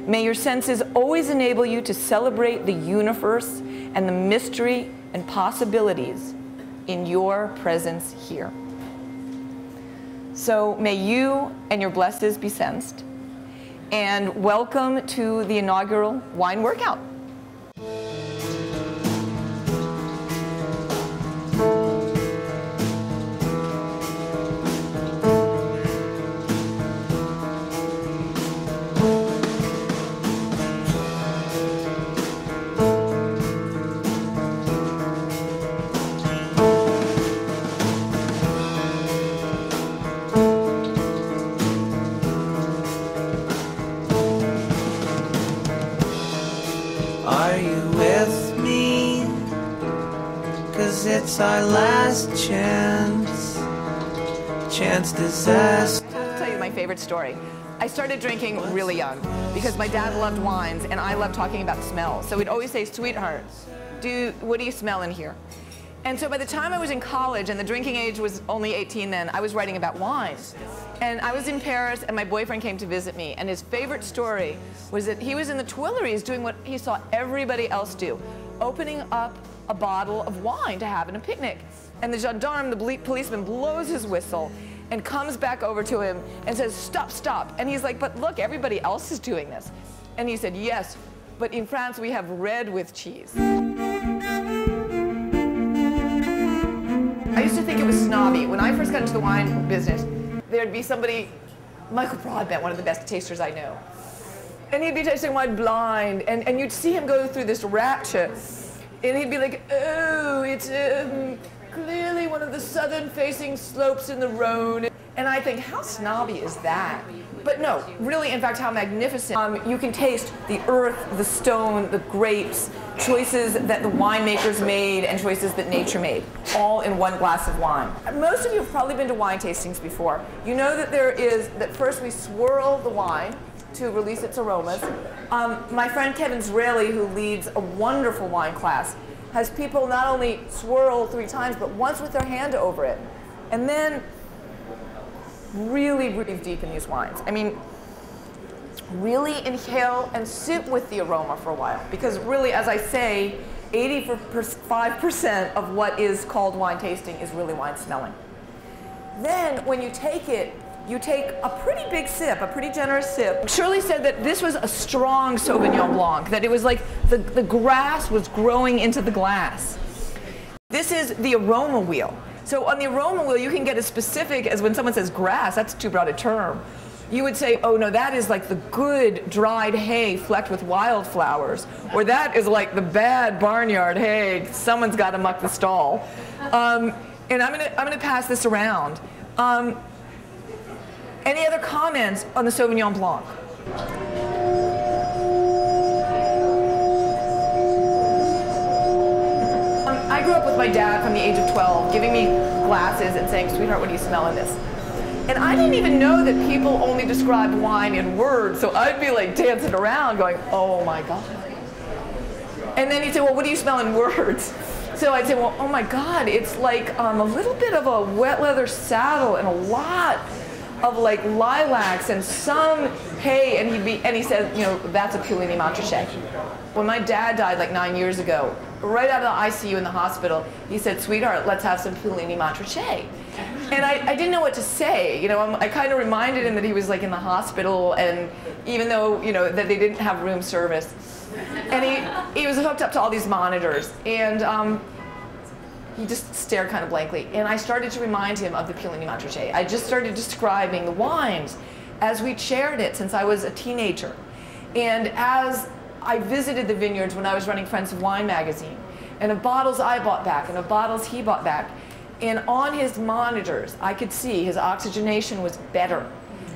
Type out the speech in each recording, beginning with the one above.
May your senses always enable you to celebrate the universe and the mystery and possibilities in your presence here. So may you and your blessings be sensed. And welcome to the inaugural wine workout. Are you with me? 'Cause it's our last chance disaster. I'll tell you my favorite story. I started drinking really young because my dad loved wines and I loved talking about smells. So we'd always say, sweetheart, what do you smell in here? And so by the time I was in college, and the drinking age was only 18 then, I was writing about wines. And I was in Paris, and my boyfriend came to visit me, and his favorite story was that he was in the Tuileries doing what he saw everybody else do, opening up a bottle of wine to have in a picnic. And the gendarme, the policeman, blows his whistle and comes back over to him and says, stop, stop. And he's like, but look, everybody else is doing this. And he said, yes, but in France we have red with cheese. I used to think it was snobby. When I first got into the wine business, there'd be somebody, Michael Broadbent, one of the best tasters I know, and he'd be tasting wine blind, and you'd see him go through this rapture, and he'd be like, oh, it's clearly one of the southern-facing slopes in the Rhone. And I think, how snobby is that? But no, really, in fact, how magnificent. You can taste the earth, the stone, the grapes, choices that the winemakers made and choices that nature made, all in one glass of wine. Most of you have probably been to wine tastings before. You know that that first we swirl the wine to release its aromas. My friend Kevin Zraeli, who leads a wonderful wine class, has people not only swirl 3 times, but once with their hand over it. And then really breathe deep in these wines. I mean, really inhale and sit with the aroma for a while. Because really, as I say, 85% of what is called wine tasting is really wine smelling. Then, when you take it, you take a pretty big sip, a pretty generous sip. Shirley said that this was a strong Sauvignon Blanc, that it was like the grass was growing into the glass. This is the aroma wheel. So on the aroma wheel, you can get as specific as when someone says grass, that's too broad a term. You would say, oh no, that is like the good dried hay flecked with wildflowers, or that is like the bad barnyard hay, someone's got to muck the stall. And I'm gonna pass this around. Any other comments on the Sauvignon Blanc? I grew up with my dad from the age of 12, giving me glasses and saying, sweetheart, what do you smell in this? And I didn't even know that people only described wine in words, so I'd be like dancing around going, oh my God. And then he'd say, well, what do you smell in words? So I'd say, well, oh my God, it's like a little bit of a wet leather saddle and a lot of like lilacs and some hay, and he said, you know, that's a Puligny Montrachet. When my dad died like 9 years ago, right out of the ICU in the hospital, he said, sweetheart, let's have some Puligny Montrachet. And I didn't know what to say. You know, I kind of reminded him that he was like in the hospital, and even though, you know, that they didn't have room service. And he was hooked up to all these monitors, and he just stared kind of blankly. And I started to remind him of the Puligny Montrachet. I just started describing the wines as we shared it since I was a teenager. And as I visited the vineyards when I was running Friends of Wine magazine, and of bottles I bought back, and of bottles he bought back, and on his monitors, I could see his oxygenation was better.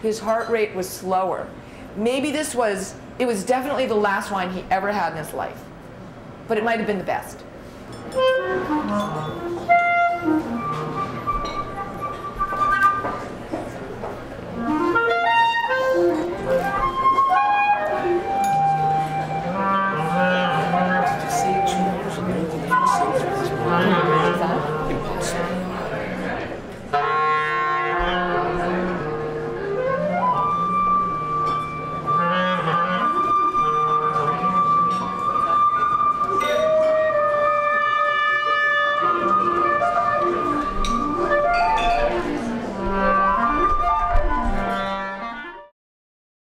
His heart rate was slower. Maybe it was definitely the last wine he ever had in his life, but it might have been the best.